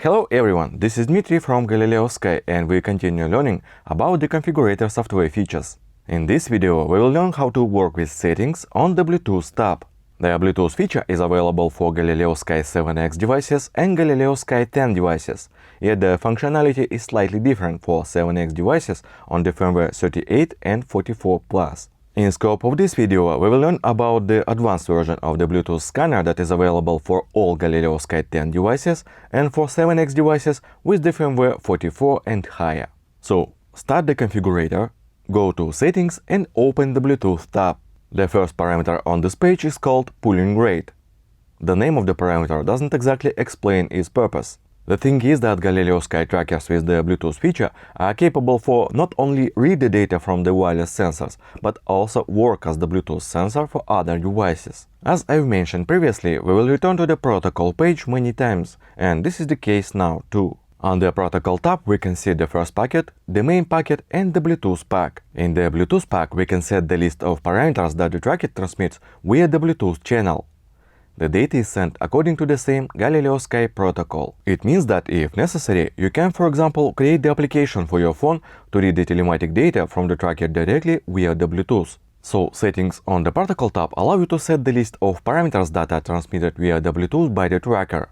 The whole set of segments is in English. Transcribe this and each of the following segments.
Hello everyone, this is Dmitry from Galileosky and we continue learning about the configurator software features. In this video, we will learn how to work with settings on the Bluetooth tab. The Bluetooth feature is available for Galileosky 7X devices and Galileosky 10 devices, yet the functionality is slightly different for 7X devices on the firmware 38 and 44+. In scope of this video, we will learn about the advanced version of the Bluetooth scanner that is available for all Galileosky 10 devices and for 7X devices with the firmware 44 and higher. So, start the configurator, go to Settings and open the Bluetooth tab. The first parameter on this page is called pooling rate. The name of the parameter doesn't exactly explain its purpose. The thing is that Galileosky trackers with the Bluetooth feature are capable for not only read the data from the wireless sensors, but also work as the Bluetooth sensor for other devices. As I've mentioned previously, we will return to the protocol page many times, and this is the case now too. On the protocol tab, we can see the first packet, the main packet, and the Bluetooth pack. In the Bluetooth pack, we can set the list of parameters that the tracker transmits via the Bluetooth channel. The data is sent according to the same Galileosky protocol. It means that if necessary, you can, for example, create the application for your phone to read the telematic data from the tracker directly via the Bluetooth. So, settings on the protocol tab allow you to set the list of parameters that are transmitted via the Bluetooth by the tracker.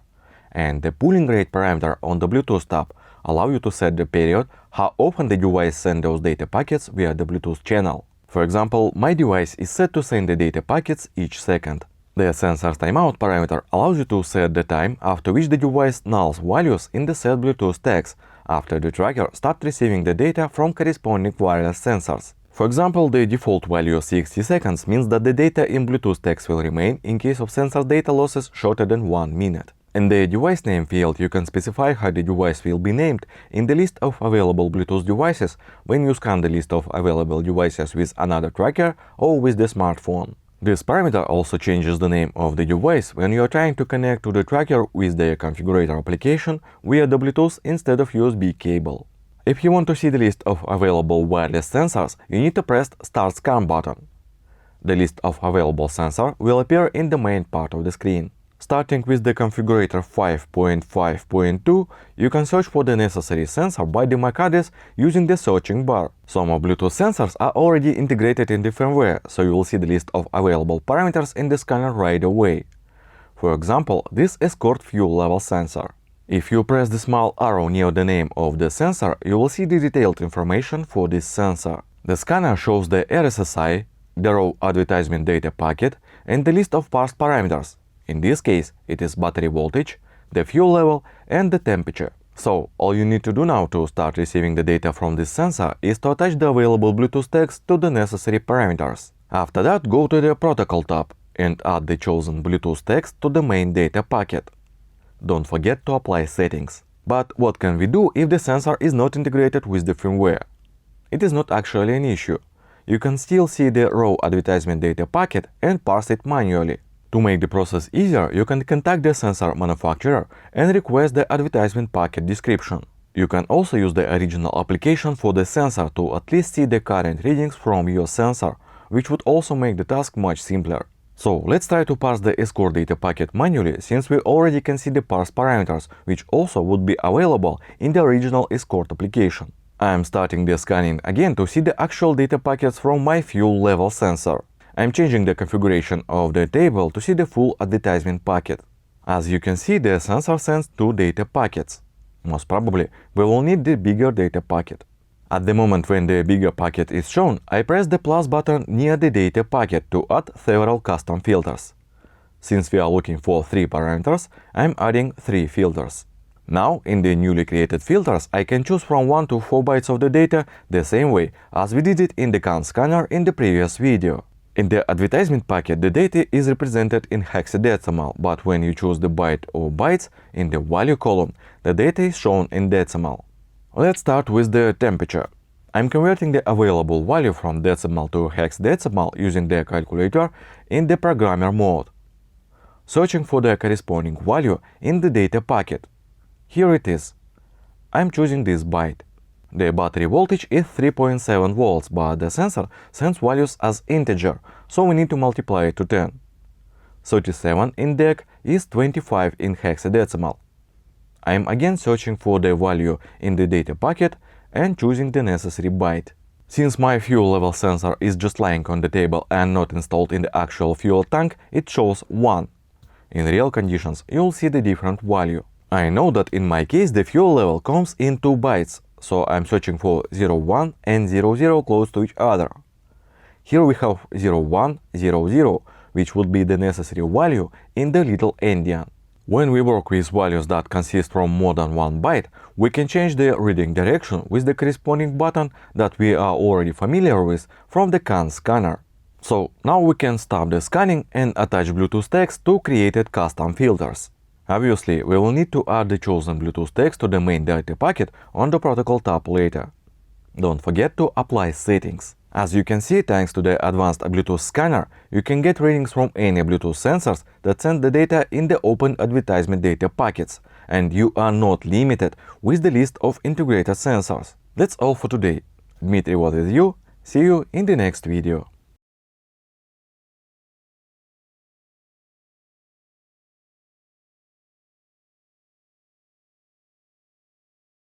And the pooling rate parameter on the Bluetooth tab allow you to set the period how often the device sends those data packets via the Bluetooth channel. For example, my device is set to send the data packets each second. The sensor's timeout parameter allows you to set the time after which the device nulls values in the set Bluetooth tags after the tracker starts receiving the data from corresponding wireless sensors. For example, the default value 60 seconds means that the data in Bluetooth tags will remain in case of sensor data losses shorter than 1 minute. In the device name field, you can specify how the device will be named in the list of available Bluetooth devices when you scan the list of available devices with another tracker or with the smartphone. This parameter also changes the name of the device when you are trying to connect to the tracker with the configurator application via the Bluetooth instead of USB cable. If you want to see the list of available wireless sensors, you need to press Start Scan button. The list of available sensors will appear in the main part of the screen. Starting with the configurator 5.5.2, you can search for the necessary sensor by the MAC address using the searching bar. Some of Bluetooth sensors are already integrated in the firmware, so you will see the list of available parameters in the scanner right away. For example, this escort fuel level sensor. If you press the small arrow near the name of the sensor, you will see the detailed information for this sensor. The scanner shows the RSSI, the raw advertisement data packet, and the list of parsed parameters. In this case, it is battery voltage, the fuel level, and the temperature. So, all you need to do now to start receiving the data from this sensor is to attach the available Bluetooth tags to the necessary parameters. After that, go to the Protocol tab and add the chosen Bluetooth tags to the main data packet. Don't forget to apply settings. But what can we do if the sensor is not integrated with the firmware? It is not actually an issue. You can still see the raw advertisement data packet and parse it manually. To make the process easier, you can contact the sensor manufacturer and request the advertisement packet description. You can also use the original application for the sensor to at least see the current readings from your sensor, which would also make the task much simpler. So, let's try to parse the escort data packet manually, since we already can see the parse parameters, which also would be available in the original escort application. I am starting the scanning again to see the actual data packets from my fuel level sensor. I'm changing the configuration of the table to see the full advertisement packet. As you can see, the sensor sends 2 data packets. Most probably, we will need the bigger data packet. At the moment when the bigger packet is shown, I press the plus button near the data packet to add several custom filters. Since we are looking for 3 parameters, I'm adding 3 filters. Now, in the newly created filters, I can choose from 1 to 4 bytes of the data the same way as we did it in the CAN scanner in the previous video. In the advertisement packet, the data is represented in hexadecimal, but when you choose the byte or bytes in the value column, the data is shown in decimal. Let's start with the temperature. I'm converting the available value from decimal to hexadecimal using the calculator in the programmer mode. Searching for the corresponding value in the data packet. Here it is. I'm choosing this byte. The battery voltage is 3.7 volts, but the sensor sends values as integer, so we need to multiply it to 10. 37 in dec is 25 in hexadecimal. I am again searching for the value in the data packet and choosing the necessary byte. Since my fuel level sensor is just lying on the table and not installed in the actual fuel tank, it shows 1. In real conditions, you'll see the different value. I know that in my case the fuel level comes in 2 bytes, so I'm searching for 01 and 00 close to each other. Here we have 0100, which would be the necessary value in the little endian. When we work with values that consist from more than 1 byte, we can change the reading direction with the corresponding button that we are already familiar with from the CAN scanner. So now we can stop the scanning and attach Bluetooth text to created custom filters. Obviously, we will need to add the chosen Bluetooth text to the main data packet on the protocol tab later. Don't forget to apply settings. As you can see, thanks to the advanced Bluetooth scanner, you can get readings from any Bluetooth sensors that send the data in the open advertisement data packets, and you are not limited with the list of integrated sensors. That's all for today. Dmitry was with you. See you in the next video.